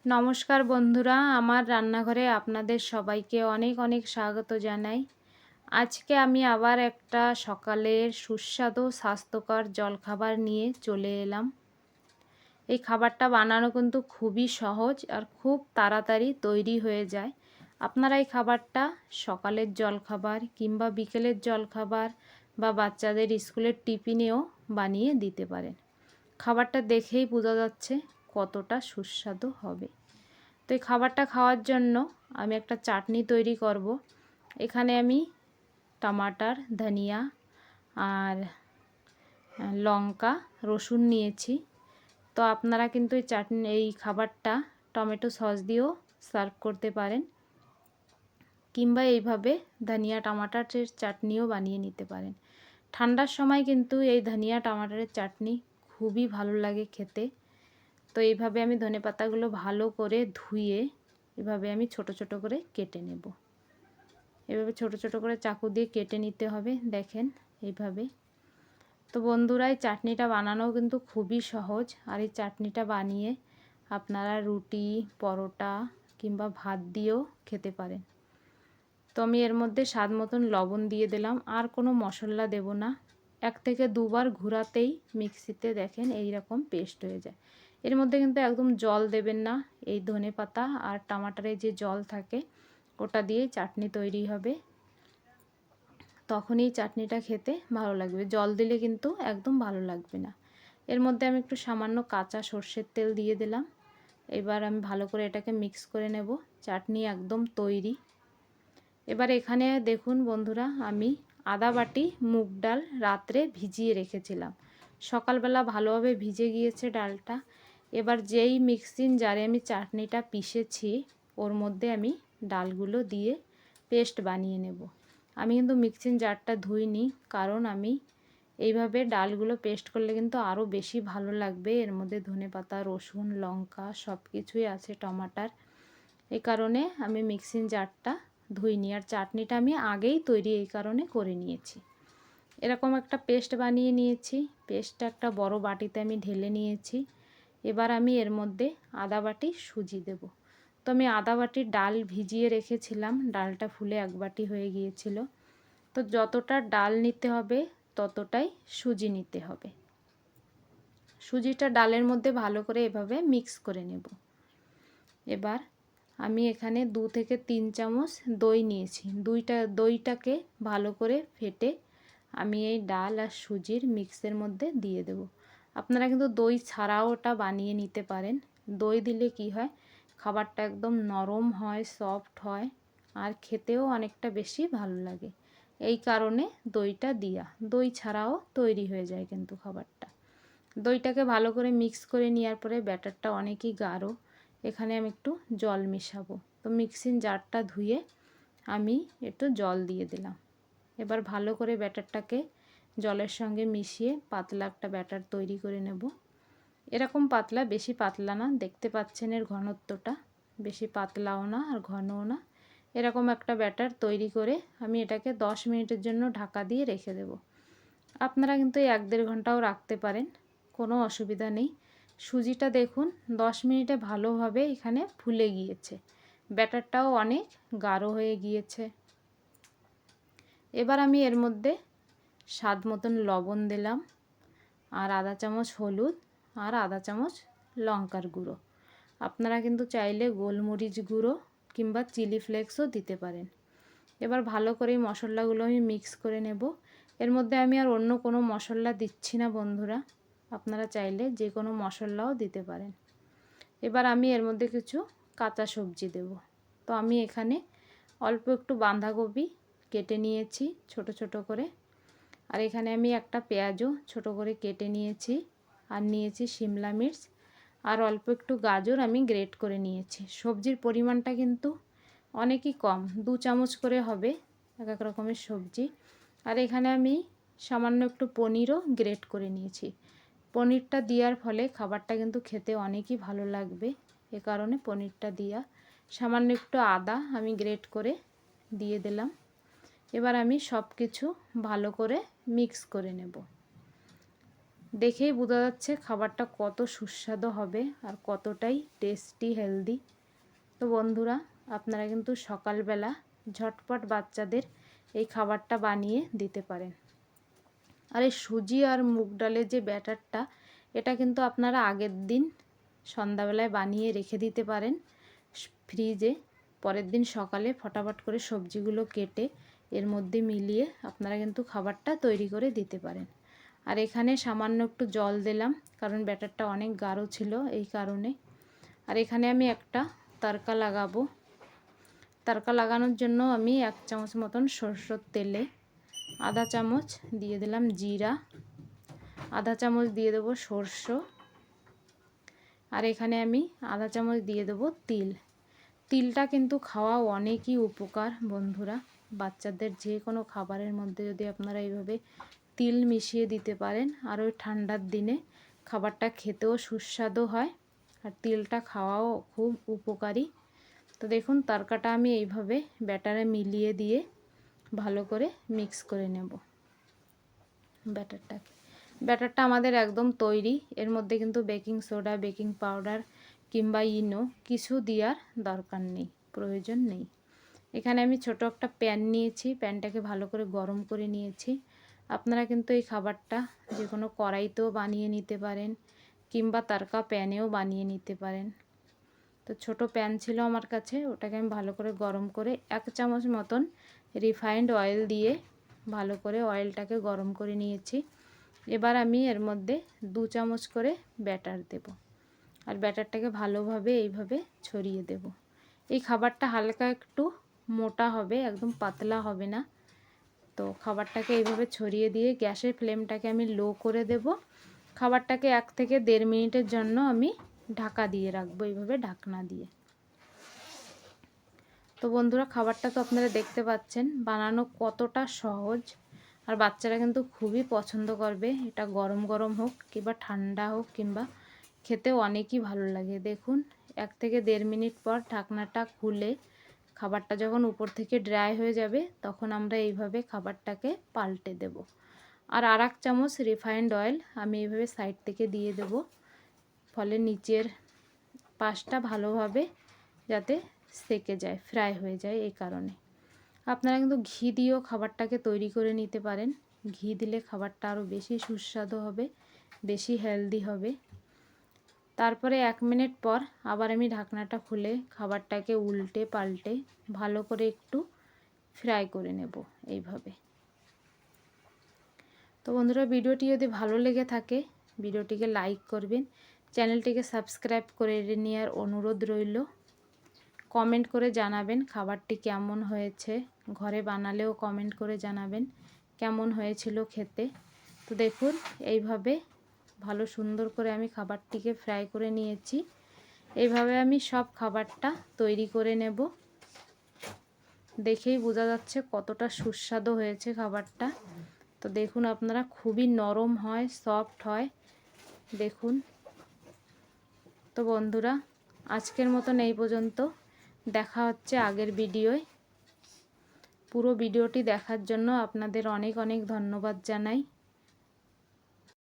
নমস্কার বন্ধুরা, আমার রান্নাঘরে আপনাদের সবাইকে অনেক অনেক স্বাগত জানাই। আজকে আমি আবার একটা সকালের সুস্বাদু স্বাস্থ্যকর জলখাবার নিয়ে চলে এলাম। এই খাবারটা বানানো কিন্তু খুবই সহজ আর খুব তাড়াতাড়ি তৈরি হয়ে যায়। আপনারা এই খাবারটা সকালের জলখাবার কিংবা বিকেলের জলখাবার বা বাচ্চাদের স্কুলের টিফিনেও বানিয়ে দিতে পারেন। খাবারটা দেখেই বোঝা যাচ্ছে কতটা সুস্বাদু হবে। তো এই খাবারটা খাওয়ার জন্য আমি একটা চাটনি তৈরি করব। এখানে আমি টমাটার, ধনিয়া আর লঙ্কা, রসুন নিয়েছি। তো আপনারা কিন্তু এই খাবারটা টমেটো সস দিয়েও সার্ভ করতে পারেন, কিংবা এইভাবে ধনিয়া টমাটারের চাটনিও বানিয়ে নিতে পারেন। ঠান্ডার সময় কিন্তু এই ধনিয়া টমাটারের চাটনি খুবই ভালো লাগে খেতে। তো এইভাবে আমি ধনেপাতাগুলো ভালো করে ধুয়ে এভাবে আমি ছোট ছোট করে কেটে নেব। এভাবে ছোট ছোট করে চাকু দিয়ে কেটে নিতে হবে, দেখেন এইভাবে। তো বন্ধুরা, এই চাটনিটা বানানোও কিন্তু খুবই সহজ। আর এই চাটনিটা বানিয়ে আপনারা রুটি, পরোটা কিংবা ভাত দিয়েও খেতে পারেন। তো আমি এর মধ্যে স্বাদ মতন লবণ দিয়ে দিলাম, আর কোনো মশলা দেব না। 1 থেকে 2 বার ঘোরাতেই মিক্সিতে দেখেন এই রকম পেস্ট হয়ে যায়। এর মধ্যে কিন্তু একদম জল দেবেন না। এই ধনেপাতা আর টমাটারের যে জল থাকে ওটা দিয়েই চাটনি তৈরি হবে, তখনই চাটনিটা খেতে ভালো লাগবে। জল দিলে কিন্তু একদম ভালো লাগবে না। এর মধ্যে আমি একটু সামান্য কাঁচা সর্ষের তেল দিয়ে দিলাম। এবার আমি ভালো করে এটাকে মিক্স করে নেব। চাটনি একদম তৈরি। এবার এখানে দেখুন বন্ধুরা, আমি আধা বাটি মুগ ডাল রাত্রে ভিজিয়ে রেখেছিলাম। সকালবেলা ভালোভাবে ভিজে গিয়েছে ডালটা। এবার যেই মিক্সিং জারে আমি চাটনিটা পিষেছি ওর মধ্যে আমি ডালগুলো দিয়ে পেস্ট বানিয়ে নেব। আমি কিন্তু মিক্সিং জারটা ধুইনি, কারণ আমি এইভাবে ডালগুলো পেস্ট করলে কিন্তু আরও বেশি ভালো লাগবে। এর মধ্যে ধনেপাতা, রসুন, লঙ্কা সব কিছুই আছে, টমাটার। এই কারণে আমি মিক্সিং জারটা ধুইনি। আর চাটনিটা আমি আগেই তৈরি এই কারণে করে নিয়েছি। এরকম একটা পেস্ট বানিয়ে নিয়েছি। পেস্টটা একটা বড় বাটিতে আমি ঢেলে নিয়েছি। এবার আমি এর মধ্যে আধা বাটি সুজি দেব। তো আমি আধা বাটি ডাল ভিজিয়ে রেখেছিলাম, ডালটা ফুলে 1 বাটি হয়ে গিয়েছিল। তো যতটা ডাল নিতে হবে ততটাই সুজি নিতে হবে। সুজিটা ডালের মধ্যে ভালো করে এভাবে মিক্স করে নেব। এবার আমি এখানে 2 থেকে 3 চামচ দই নিয়েছি। দইটাকে ভালো করে ফেটে আমি এই ডাল আর সুজির মিক্সের মধ্যে দিয়ে দেব। আপনারা কিন্তু দই ছাড়াও ওটা বানিয়ে নিতে পারেন। দই দিলে কি হয়, খাবারটা একদম নরম হয়, সফট হয়, আর খেতেও অনেকটা বেশি ভালো লাগে। এই কারণে দইটা দিয়া, দই ছাড়াও তৈরি হয়ে যায় কিন্তু খাবারটা। দইটাকে ভালো করে মিক্স করে নেওয়ার পরে ব্যাটারটা অনেকই গাঢ়। এখানে আমি একটু জল মেশাবো। তো মিক্সিং জারটা ধুয়ে আমি একটু জল দিয়ে দিলাম। এবার ভালো করে ব্যাটারটাকে জলের সঙ্গে মিশিয়ে পাতলা একটা ব্যাটার তৈরি করে নেব। এরকম পাতলা, বেশি পাতলা না। দেখতে পাচ্ছেন এর ঘনত্বটা, বেশি পাতলাও না আর ঘনও না। এরকম একটা ব্যাটার তৈরি করে আমি এটাকে 10 মিনিটের জন্য ঢাকা দিয়ে রেখে দেব। আপনারা কিন্তু এই 1-1.5 ঘন্টাও রাখতে পারেন, কোনো অসুবিধা নেই। সুজিটা দেখুন 10 মিনিটে ভালোভাবে এখানে ফুলে গিয়েছে, ব্যাটারটাও অনেক গাঢ় হয়ে গিয়েছে। এবার আমি এর মধ্যে স্বাদ মতন লবণ দিলাম, আর আধা চামচ হলুদ, আর আধা চামচ লঙ্কার গুঁড়ো। আপনারা কিন্তু চাইলে গোলমরিচ গুঁড়ো কিংবা চিলি ফ্লেক্সও দিতে পারেন। এবার ভালো করে এই মশলাগুলো আমি মিক্স করে নেব। এর মধ্যে আমি আর অন্য কোনো মশলা দিচ্ছি না বন্ধুরা, আপনারা চাইলে যে কোনো মশলাও দিতে পারেন। এবার আমি এর মধ্যে কিছু কাঁচা সবজি দেব। তো আমি এখানে অল্প একটু বাঁধাকপি কেটে নিয়েছি ছোট ছোট করে, আর এখানে আমি একটা পেঁয়াজও ছোট করে কেটে নিয়েছি, আর নিয়েছি শিমলা মির্চ, আর অল্প একটু গাজর আমি গ্রেট করে নিয়েছি। সবজির পরিমাণটা কিন্তু অনেকই কম, 2 চামচ করে হবে এক এক রকমের সবজি। আর এখানে আমি সামান্য একটু পনিরও গ্রেট করে নিয়েছি। পনিরটা দেওয়ার ফলে খাবারটা কিন্তু খেতে অনেকই ভালো লাগবে, এ কারণে পনিরটা দেওয়া। সামান্য একটু আদা আমি গ্রেট করে দিয়ে দিলাম। এবার আমি সব কিছু ভালো করে মিক্স করে নেব। দেখেই বোঝা যাচ্ছে খাবারটা কত সুস্বাদু হবে আর কতটাই টেস্টি হেলদি। তো বন্ধুরা, আপনারা কিন্তু সকালবেলা ঝটপট বাচ্চাদের এই খাবারটা বানিয়ে দিতে পারেন। আর এই সুজি আর মুগ ডালের যে ব্যাটারটা, এটা কিন্তু আপনারা আগের দিন সন্ধ্যাবেলায় বানিয়ে রেখে দিতে পারেন ফ্রিজে। পরের দিন সকালে ফটাফট করে সবজিগুলো কেটে এর মধ্যে মিলিয়ে আপনারা কিন্তু খাবারটা তৈরি করে দিতে পারেন। আর এখানে সামান্য একটু জল দিলাম, কারণ ব্যাটারটা অনেক গাঢ় ছিল এই কারণে। আর এখানে আমি একটা তড়কা লাগাবো। তড়কা লাগানোর জন্য আমি 1 চামচ মতন সরষের তেলে আধা চামচ দিয়ে দিলাম জিরা, আধা চামচ দিয়ে দেবো সরষে, আর এখানে আমি আধা চামচ দিয়ে দেবো তিল। তিলটা কিন্তু খাওয়া অনেকই উপকার বন্ধুরা। বাচ্চাদের যে কোনো খাবারের মধ্যে যদি আপনারা এইভাবে তিল মিশিয়ে দিতে পারেন, আর ওই ঠান্ডার দিনে খাবারটা খেতেও সুস্বাদু হয়, আর তিলটা খাওয়াও খুব উপকারী। তো দেখুন তড়কাটা আমি এইভাবে ব্যাটারে মিলিয়ে দিয়ে ভালো করে মিক্স করে নেব ব্যাটারটা আমাদের একদম তৈরি। এর মধ্যে কিন্তু বেকিং সোডা, বেকিং পাউডার কিংবা ইনো কিছু দেওয়ার দরকার নেই, প্রয়োজন নেই। এখানে আমি ছোট একটা প্যান নিয়েছি, প্যানটাকে ভালো করে গরম করে নিয়েছি। আপনারা কিন্তু এই খাবারটা যে কোনো কড়াইতেও বানিয়ে নিতে পারেন কিংবা তড়কা প্যানেও বানিয়ে নিতে পারেন। তো ছোট প্যান ছিল আমার কাছে, ওটাকে আমি ভালো করে গরম করে 1 চামচ মতন রিফাইন্ড অয়েল দিয়ে ভালো করে অয়েলটাকে গরম করে নিয়েছি। এবার আমি এর মধ্যে 2 চামচ করে ব্যাটার দেব, আর ব্যাটারটাকে ভালোভাবে এইভাবে ছড়িয়ে দেব। এই খাবারটা হালকা একটু মোটা হবে, একদম পাতলা হবে না। তো খাবারটাকে এইভাবে ছড়িয়ে দিয়ে গ্যাসের ফ্লেমটাকে আমি লো করে দেব। খাবারটাকে 1 থেকে 1.5 মিনিটের জন্য আমি ঢাকা দিয়ে রাখবো, এইভাবে ঢাকনা দিয়ে। তো বন্ধুরা, খাবারটা তো আপনারা দেখতে পাচ্ছেন বানানো কতটা সহজ, আর বাচ্চারা কিন্তু খুবই পছন্দ করবে। এটা গরম গরম হোক কিংবা ঠান্ডা হোক, কিংবা খেতেও অনেকই ভালো লাগে। দেখুন 1 থেকে 1.5 মিনিট পর ঢাকনাটা খুলে খাবারটা যখন উপর থেকে ড্রাই হয়ে যাবে, তখন আমরা এইভাবে খাবারটাকে পাল্টে দেব। আর 1 চামচ রিফাইন্ড অয়েল আমি এইভাবে সাইড থেকে দিয়ে দেব, ফলে নিচের পাশটা ভালোভাবে যাতে সেকে যায়, ফ্রাই হয়ে যায়। এই কারণে আপনারা কিন্তু ঘি দিয়েও খাবারটাকে তৈরি করে নিতে পারেন। ঘি দিলে খাবারটা আরও বেশি সুস্বাদু হবে, বেশি হেলদি হবে। তারপরে 1 মিনিট পর আবার আমি ঢাকনাটা খুলে খাবারটাকে উল্টে পাল্টে ভালো করে একটু ফ্রাই করে নেব এইভাবে। তো বন্ধুরা, ভিডিওটি যদি ভালো লেগে থাকে ভিডিওটিকে লাইক করবেন, চ্যানেলটিকে সাবস্ক্রাইব করে নেওয়ার অনুরোধ রইল। কমেন্ট করে জানাবেন খাবারটি কেমন হয়েছে, ঘরে বানালেও কমেন্ট করে জানাবেন কেমন হয়েছিল খেতে। তো দেখুন এইভাবে ভালো সুন্দর করে আমি খাবারটিকে ফ্রাই করে নিয়েছি। এইভাবে আমি সব খাবারটা তৈরি করে নেব। দেখেই বোঝা যাচ্ছে কতটা সুস্বাদু হয়েছে খাবারটা। তো দেখুন আপনারা, খুবই নরম হয়, সফট হয়, দেখুন। তো বন্ধুরা, আজকের মতন এই পর্যন্ত। দেখা হচ্ছে আগের ভিডিওয়। পুরো ভিডিওটি দেখার জন্য আপনাদের অনেক অনেক ধন্যবাদ জানাই।